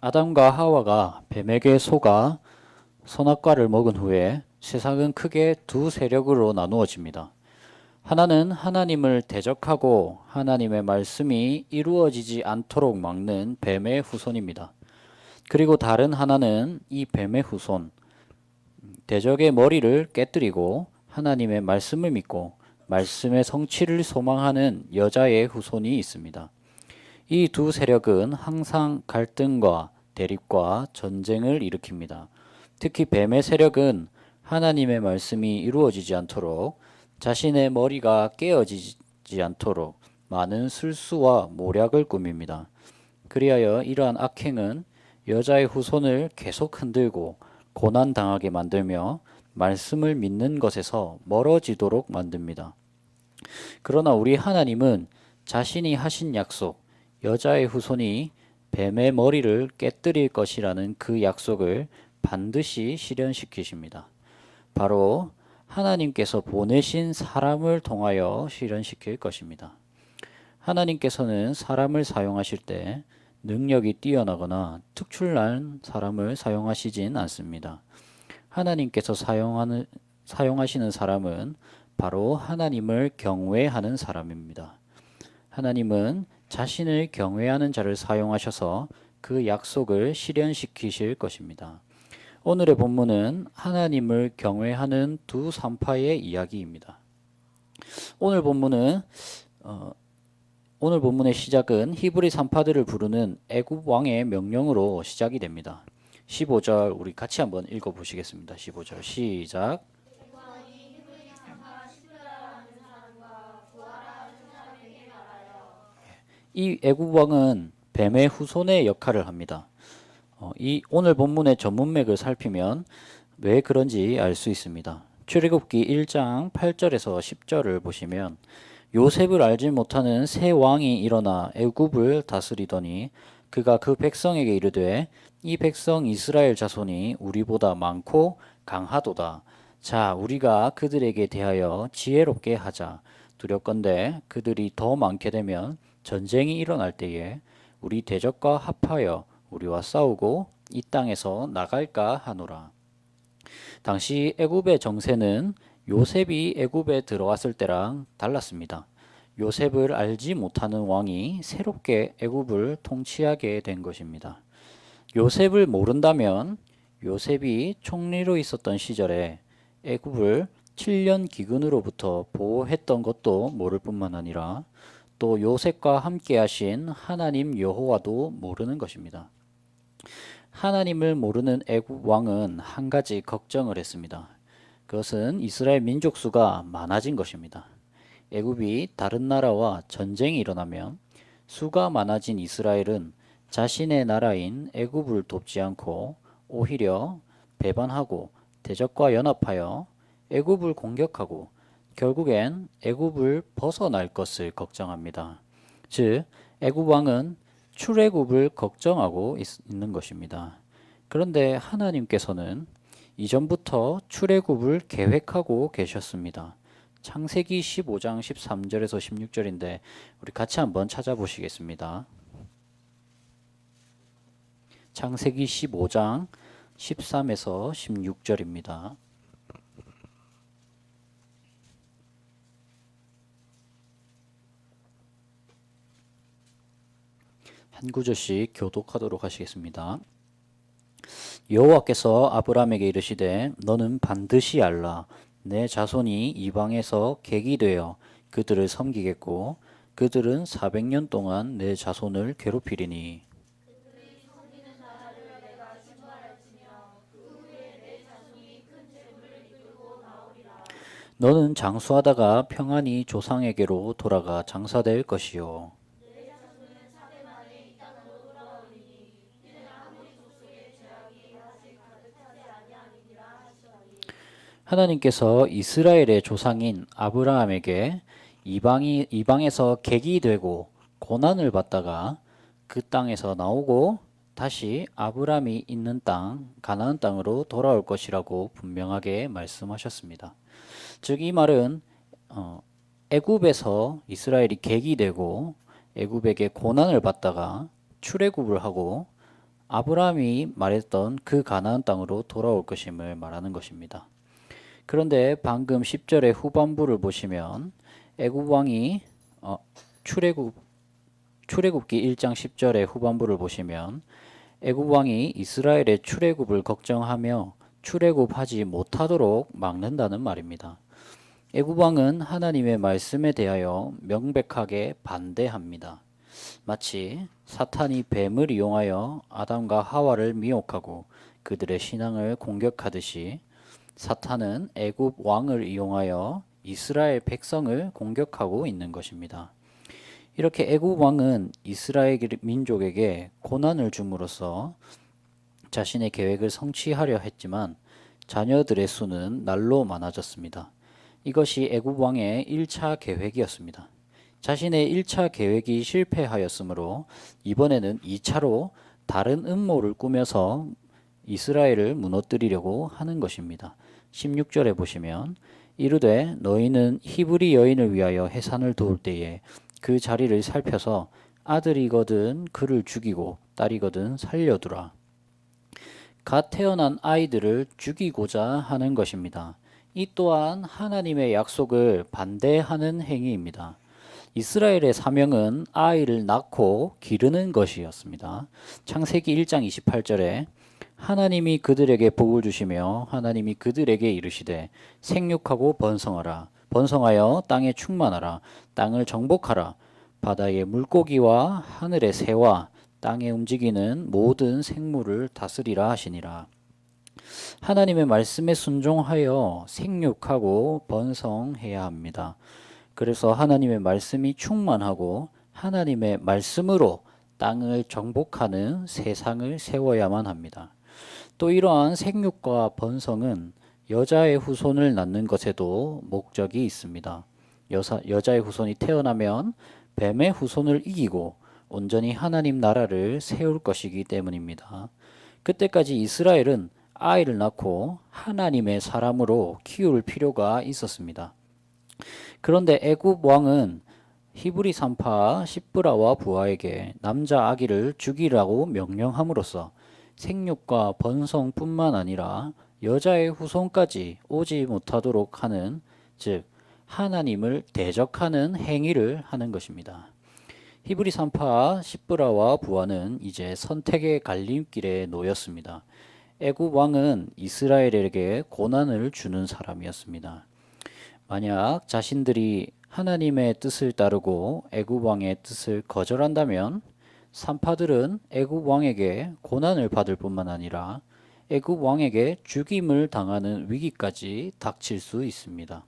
아담과 하와가 뱀에게 속아 선악과를 먹은 후에 세상은 크게 두 세력으로 나누어집니다. 하나는 하나님을 대적하고 하나님의 말씀이 이루어지지 않도록 막는 뱀의 후손입니다. 그리고 다른 하나는 이 뱀의 후손, 대적의 머리를 깨뜨리고 하나님의 말씀을 믿고 말씀의 성취를 소망하는 여자의 후손이 있습니다. 이 두 세력은 항상 갈등과 대립과 전쟁을 일으킵니다. 특히 뱀의 세력은 하나님의 말씀이 이루어지지 않도록 자신의 머리가 깨어지지 않도록 많은 술수와 모략을 꾸밉니다. 그리하여 이러한 악행은 여자의 후손을 계속 흔들고 고난당하게 만들며 말씀을 믿는 것에서 멀어지도록 만듭니다. 그러나 우리 하나님은 자신이 하신 약속, 여자의 후손이 뱀의 머리를 깨뜨릴 것이라는 그 약속을 반드시 실현시키십니다. 바로 하나님께서 보내신 사람을 통하여 실현시킬 것입니다. 하나님께서는 사람을 사용하실 때 능력이 뛰어나거나 특출난 사람을 사용하시진 않습니다. 하나님께서 사용하시는 사람은 바로 하나님을 경외하는 사람입니다. 하나님은 자신을 경외하는 자를 사용하셔서 그 약속을 실현시키실 것입니다. 오늘의 본문은 하나님을 경외하는 두 산파의 이야기입니다. 오늘 본문의 시작은 히브리 산파들을 부르는 애굽 왕의 명령으로 시작이 됩니다. 15절 우리 같이 한번 읽어보시겠습니다. 15절 시작. 이 애굽 왕은 뱀의 후손의 역할을 합니다. 이 오늘 본문의 전문맥을 살피면 왜 그런지 알 수 있습니다. 출애굽기 1장 8절에서 10절을 보시면 요셉을 알지 못하는 새 왕이 일어나 애굽을 다스리더니 그가 그 백성에게 이르되 이 백성 이스라엘 자손이 우리보다 많고 강하도다. 자, 우리가 그들에게 대하여 지혜롭게 하자. 두렵건대 그들이 더 많게 되면 전쟁이 일어날 때에 우리 대적과 합하여 우리와 싸우고 이 땅에서 나갈까 하노라. 당시 애굽의 정세는 요셉이 애굽에 들어왔을 때랑 달랐습니다. 요셉을 알지 못하는 왕이 새롭게 애굽을 통치하게 된 것입니다. 요셉을 모른다면 요셉이 총리로 있었던 시절에 애굽을 7년 기근으로부터 보호했던 것도 모를 뿐만 아니라 또 요셉과 함께 하신 하나님 여호와도 모르는 것입니다. 하나님을 모르는 애굽 왕은 한 가지 걱정을 했습니다. 그것은 이스라엘 민족 수가 많아진 것입니다. 애굽이 다른 나라와 전쟁이 일어나면 수가 많아진 이스라엘은 자신의 나라인 애굽을 돕지 않고 오히려 배반하고 대적과 연합하여 애굽을 공격하고 결국엔 애굽을 벗어날 것을 걱정합니다. 즉 애굽 왕은 출애굽을 걱정하고 있는 것입니다. 그런데 하나님께서는 이전부터 출애굽을 계획하고 계셨습니다. 창세기 15장 13절에서 16절인데 우리 같이 한번 찾아보시겠습니다. 창세기 15장 13에서 16절입니다. 한 구절씩 교독하도록 하시겠습니다. 여호와께서 아브라함에게 이르시되 너는 반드시 알라. 내 자손이 이방에서 객이 되어 그들을 섬기겠고 그들은 400년 동안 내 자손을 괴롭히리니 너는 장수하다가 평안히 조상에게로 돌아가 장사될 것이요 하나님께서 이스라엘의 조상인 아브라함에게 이방에서 객이 되고 고난을 받다가 그 땅에서 나오고 다시 아브라함이 있는 땅, 가나안 땅으로 돌아올 것이라고 분명하게 말씀하셨습니다. 즉 이 말은 애굽에서 이스라엘이 객이 되고 애굽에게 고난을 받다가 출애굽을 하고 아브라함이 말했던 그 가나안 땅으로 돌아올 것임을 말하는 것입니다. 그런데 방금 10절의 후반부를 보시면 애굽 왕이 출애굽기 1장 10절의 후반부를 보시면 애굽 왕이 이스라엘의 출애굽을 걱정하며 출애굽하지 못하도록 막는다는 말입니다. 애굽 왕은 하나님의 말씀에 대하여 명백하게 반대합니다. 마치 사탄이 뱀을 이용하여 아담과 하와를 미혹하고 그들의 신앙을 공격하듯이 사탄은 애굽 왕을 이용하여 이스라엘 백성을 공격하고 있는 것입니다. 이렇게 애굽 왕은 이스라엘 민족에게 고난을 줌으로써 자신의 계획을 성취하려 했지만 자녀들의 수는 날로 많아졌습니다. 이것이 애굽 왕의 1차 계획이었습니다. 자신의 1차 계획이 실패하였으므로 이번에는 2차로 다른 음모를 꾸며서 이스라엘을 무너뜨리려고 하는 것입니다. 16절에 보시면 이르되 너희는 히브리 여인을 위하여 해산을 도울 때에 그 자리를 살펴서 아들이거든 그를 죽이고 딸이거든 살려두라. 갓 태어난 아이들을 죽이고자 하는 것입니다. 이 또한 하나님의 약속을 반대하는 행위입니다. 이스라엘의 사명은 아이를 낳고 기르는 것이었습니다. 창세기 1장 28절에 하나님이 그들에게 복을 주시며 하나님이 그들에게 이르시되 생육하고 번성하라. 번성하여 땅에 충만하라. 땅을 정복하라. 바다의 물고기와 하늘의 새와 땅에 움직이는 모든 생물을 다스리라 하시니라. 하나님의 말씀에 순종하여 생육하고 번성해야 합니다. 그래서 하나님의 말씀이 충만하고 하나님의 말씀으로 땅을 정복하는 세상을 세워야만 합니다. 또 이러한 생육과 번성은 여자의 후손을 낳는 것에도 목적이 있습니다. 여자의 후손이 태어나면 뱀의 후손을 이기고 온전히 하나님 나라를 세울 것이기 때문입니다. 그때까지 이스라엘은 아이를 낳고 하나님의 사람으로 키울 필요가 있었습니다. 그런데 애굽 왕은 히브리 산파 시브라와 부하에게 남자 아기를 죽이라고 명령함으로써 생육과 번성뿐만 아니라 여자의 후손까지 오지 못하도록 하는, 즉 하나님을 대적하는 행위를 하는 것입니다. 히브리 산파 시브라와 부하는 이제 선택의 갈림길에 놓였습니다. 애굽 왕은 이스라엘에게 고난을 주는 사람이었습니다. 만약 자신들이 하나님의 뜻을 따르고 애굽 왕의 뜻을 거절한다면 산파들은 애굽 왕에게 고난을 받을 뿐만 아니라 애굽 왕에게 죽임을 당하는 위기까지 닥칠 수 있습니다.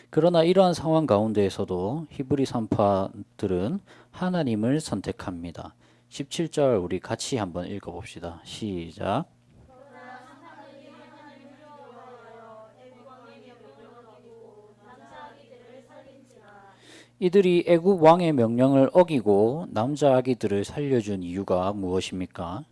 그러나 이러한 상황 가운데에서도 히브리 산파들은 하나님을 선택합니다. 17절 우리 같이 한번 읽어봅시다. 시작. 이들이 애굽 왕의 명령을 어기고 남자 아기들을 살려준 이유가 무엇입니까?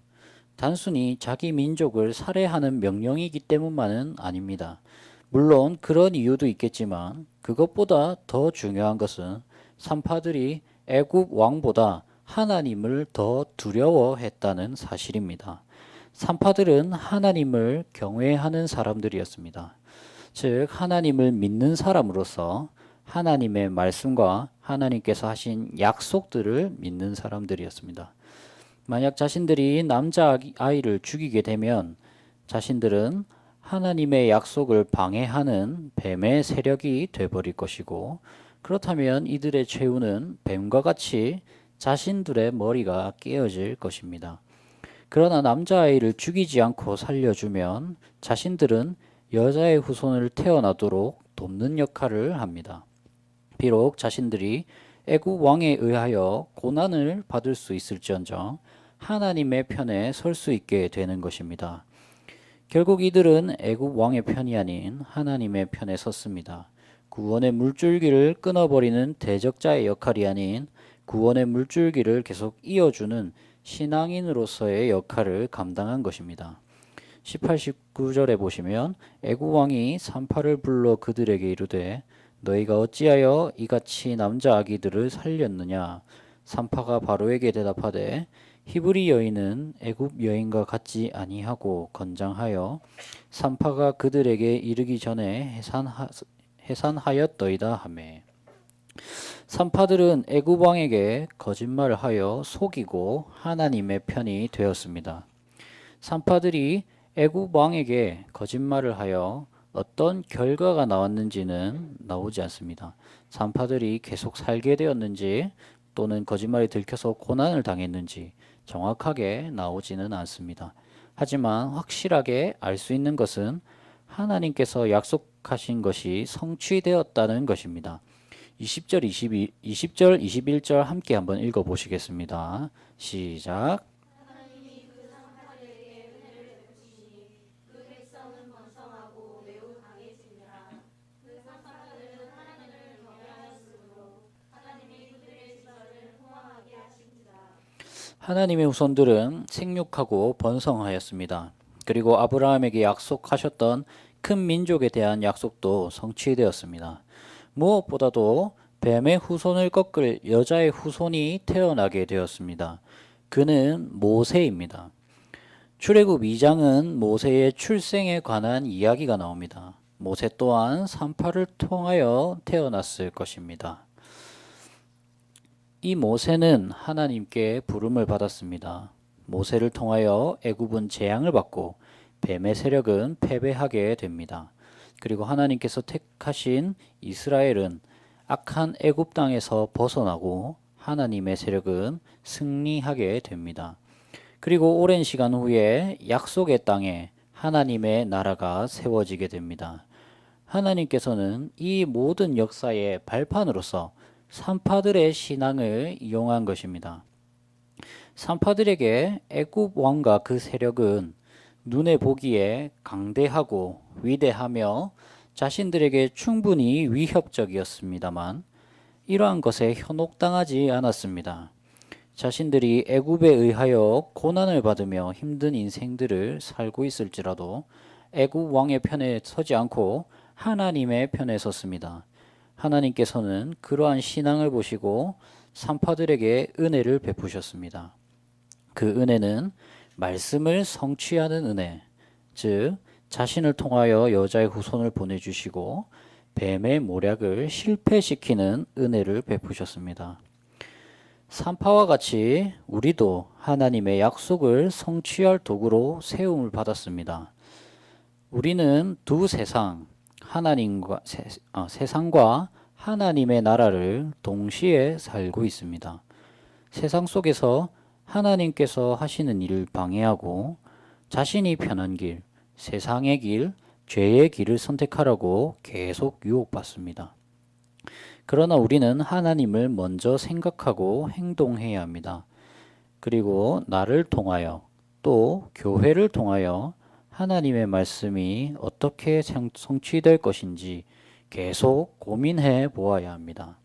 단순히 자기 민족을 살해하는 명령이기 때문만은 아닙니다. 물론 그런 이유도 있겠지만 그것보다 더 중요한 것은 산파들이 애굽 왕보다 하나님을 더 두려워했다는 사실입니다. 산파들은 하나님을 경외하는 사람들이었습니다. 즉 하나님을 믿는 사람으로서 하나님의 말씀과 하나님께서 하신 약속들을 믿는 사람들이었습니다. 만약 자신들이 남자 아이를 죽이게 되면 자신들은 하나님의 약속을 방해하는 뱀의 세력이 되어버릴 것이고, 그렇다면 이들의 최후는 뱀과 같이 자신들의 머리가 깨어질 것입니다. 그러나 남자아이를 죽이지 않고 살려주면 자신들은 여자의 후손을 태어나도록 돕는 역할을 합니다. 비록 자신들이 애굽 왕에 의하여 고난을 받을 수 있을지언정 하나님의 편에 설 수 있게 되는 것입니다. 결국 이들은 애굽 왕의 편이 아닌 하나님의 편에 섰습니다. 구원의 물줄기를 끊어버리는 대적자의 역할이 아닌 구원의 물줄기를 계속 이어주는 신앙인으로서의 역할을 감당한 것입니다. 18, 19절에 보시면 애굽 왕이 산파를 불러 그들에게 이르되 너희가 어찌하여 이같이 남자 아기들을 살렸느냐? 산파가 바로에게 대답하되 히브리 여인은 애굽 여인과 같지 아니하고 건장하여 산파가 그들에게 이르기 전에 해산하였더이다 하매 산파들은 애굽 왕에게 거짓말을 하여 속이고 하나님의 편이 되었습니다. 산파들이 애굽 왕에게 거짓말을 하여 어떤 결과가 나왔는지는 나오지 않습니다. 산파들이 계속 살게 되었는지 또는 거짓말이 들켜서 고난을 당했는지 정확하게 나오지는 않습니다. 하지만 확실하게 알 수 있는 것은 하나님께서 약속하신 것이 성취되었다는 것입니다. 20절, 21절 함께 한번 읽어보시겠습니다. 시작. 하나님의 후손들은 생육하고 번성하였습니다. 그리고 아브라함에게 약속하셨던 큰 민족에 대한 약속도 성취되었습니다. 무엇보다도 뱀의 후손을 꺾을 여자의 후손이 태어나게 되었습니다. 그는 모세입니다. 출애굽 2장은 모세의 출생에 관한 이야기가 나옵니다. 모세 또한 산파를 통하여 태어났을 것입니다. 이 모세는 하나님께 부름을 받았습니다. 모세를 통하여 애굽은 재앙을 받고 뱀의 세력은 패배하게 됩니다. 그리고 하나님께서 택하신 이스라엘은 악한 애굽 땅에서 벗어나고 하나님의 세력은 승리하게 됩니다. 그리고 오랜 시간 후에 약속의 땅에 하나님의 나라가 세워지게 됩니다. 하나님께서는 이 모든 역사의 발판으로서 산파들의 신앙을 이용한 것입니다. 산파들에게 애굽 왕과 그 세력은 눈에 보기에 강대하고 위대하며 자신들에게 충분히 위협적이었습니다만 이러한 것에 현혹당하지 않았습니다. 자신들이 애굽에 의하여 고난을 받으며 힘든 인생들을 살고 있을지라도 애굽 왕의 편에 서지 않고 하나님의 편에 섰습니다. 하나님께서는 그러한 신앙을 보시고 산파들에게 은혜를 베푸셨습니다. 그 은혜는 말씀을 성취하는 은혜, 즉 자신을 통하여 여자의 후손을 보내주시고 뱀의 모략을 실패시키는 은혜를 베푸셨습니다. 산파와 같이 우리도 하나님의 약속을 성취할 도구로 세움을 받았습니다. 우리는 두 세상, 세상과 하나님의 나라를 동시에 살고 있습니다. 세상 속에서 하나님께서 하시는 일을 방해하고 자신이 편한 길, 세상의 길, 죄의 길을 선택하라고 계속 유혹받습니다. 그러나 우리는 하나님을 먼저 생각하고 행동해야 합니다. 그리고 나를 통하여 또 교회를 통하여 하나님의 말씀이 어떻게 성취될 것인지 계속 고민해 보아야 합니다.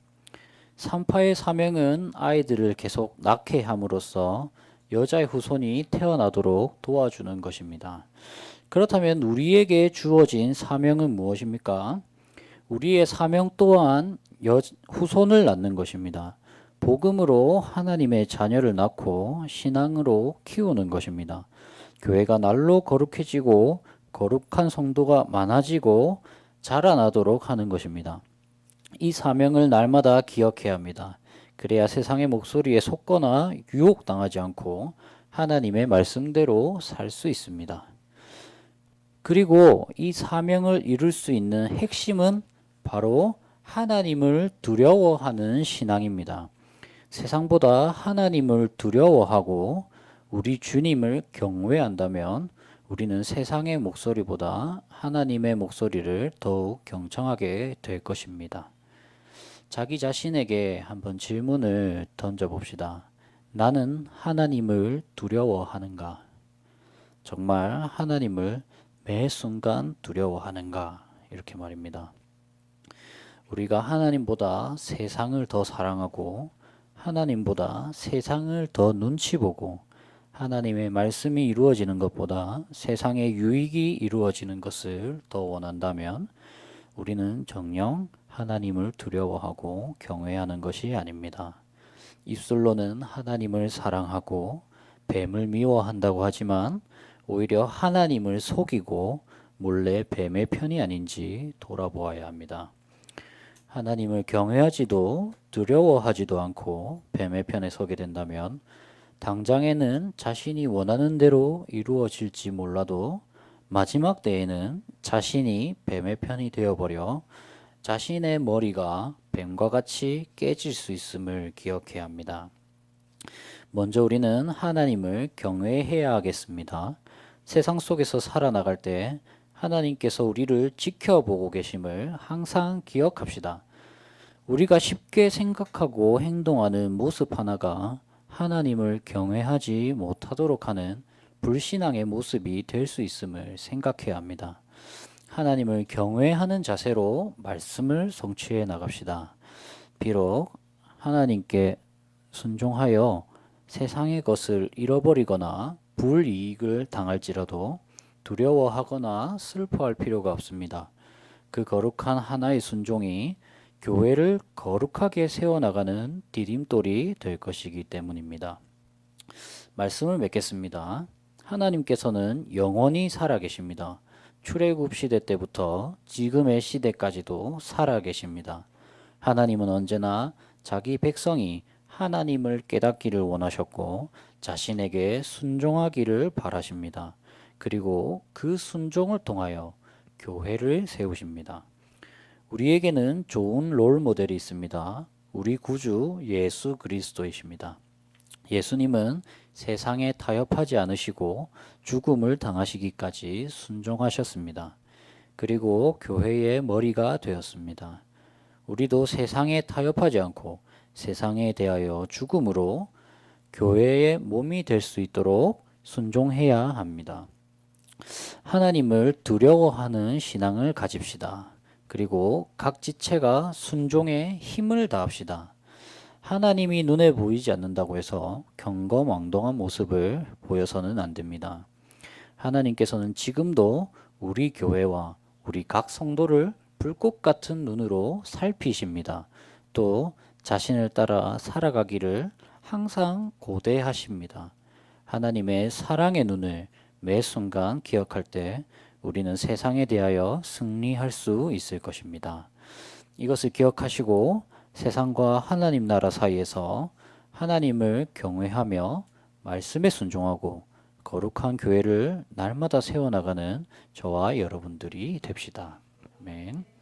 산파의 사명은 아이들을 계속 낳게 함으로써 여자의 후손이 태어나도록 도와주는 것입니다. 그렇다면 우리에게 주어진 사명은 무엇입니까? 우리의 사명 또한 후손을 낳는 것입니다. 복음으로 하나님의 자녀를 낳고 신앙으로 키우는 것입니다. 교회가 날로 거룩해지고 거룩한 성도가 많아지고 자라나도록 하는 것입니다. 이 사명을 날마다 기억해야 합니다. 그래야 세상의 목소리에 속거나 유혹당하지 않고 하나님의 말씀대로 살 수 있습니다. 그리고 이 사명을 이룰 수 있는 핵심은 바로 하나님을 두려워하는 신앙입니다. 세상보다 하나님을 두려워하고 우리 주님을 경외한다면 우리는 세상의 목소리보다 하나님의 목소리를 더욱 경청하게 될 것입니다. 자기 자신에게 한번 질문을 던져봅시다. 나는 하나님을 두려워하는가? 정말 하나님을 매 순간 두려워하는가? 이렇게 말입니다. 우리가 하나님보다 세상을 더 사랑하고 하나님보다 세상을 더 눈치 보고 하나님의 말씀이 이루어지는 것보다 세상의 유익이 이루어지는 것을 더 원한다면 우리는 정녕 하나님을 두려워하고 경외하는 것이 아닙니다. 입술로는 하나님을 사랑하고 뱀을 미워한다고 하지만 오히려 하나님을 속이고 몰래 뱀의 편이 아닌지 돌아보아야 합니다. 하나님을 경외하지도 두려워하지도 않고 뱀의 편에 서게 된다면 당장에는 자신이 원하는 대로 이루어질지 몰라도 마지막 때에는 자신이 뱀의 편이 되어버려 자신의 머리가 뱀과 같이 깨질 수 있음을 기억해야 합니다. 먼저 우리는 하나님을 경외해야 하겠습니다. 세상 속에서 살아나갈 때 하나님께서 우리를 지켜보고 계심을 항상 기억합시다. 우리가 쉽게 생각하고 행동하는 모습 하나가 하나님을 경외하지 못하도록 하는 불신앙의 모습이 될 수 있음을 생각해야 합니다. 하나님을 경외하는 자세로 말씀을 성취해 나갑시다. 비록 하나님께 순종하여 세상의 것을 잃어버리거나 불이익을 당할지라도 두려워하거나 슬퍼할 필요가 없습니다. 그 거룩한 하나의 순종이 교회를 거룩하게 세워나가는 디딤돌이 될 것이기 때문입니다. 말씀을 맺겠습니다. 하나님께서는 영원히 살아계십니다. 출애굽 시대 때부터 지금의 시대까지도 살아계십니다. 하나님은 언제나 자기 백성이 하나님을 깨닫기를 원하셨고 자신에게 순종하기를 바라십니다. 그리고 그 순종을 통하여 교회를 세우십니다. 우리에게는 좋은 롤 모델이 있습니다. 우리 구주 예수 그리스도이십니다. 예수님은 세상에 타협하지 않으시고 죽음을 당하시기까지 순종하셨습니다. 그리고 교회의 머리가 되었습니다. 우리도 세상에 타협하지 않고 세상에 대하여 죽음으로 교회의 몸이 될 수 있도록 순종해야 합니다. 하나님을 두려워하는 신앙을 가집시다. 그리고 각 지체가 순종에 힘을 다합시다. 하나님이 눈에 보이지 않는다고 해서 경거망동한 모습을 보여서는 안 됩니다. 하나님께서는 지금도 우리 교회와 우리 각 성도를 불꽃 같은 눈으로 살피십니다. 또 자신을 따라 살아가기를 항상 고대하십니다. 하나님의 사랑의 눈을 매 순간 기억할 때 우리는 세상에 대하여 승리할 수 있을 것입니다. 이것을 기억하시고 세상과 하나님 나라 사이에서 하나님을 경외하며 말씀에 순종하고 거룩한 교회를 날마다 세워나가는 저와 여러분들이 됩시다. 아멘.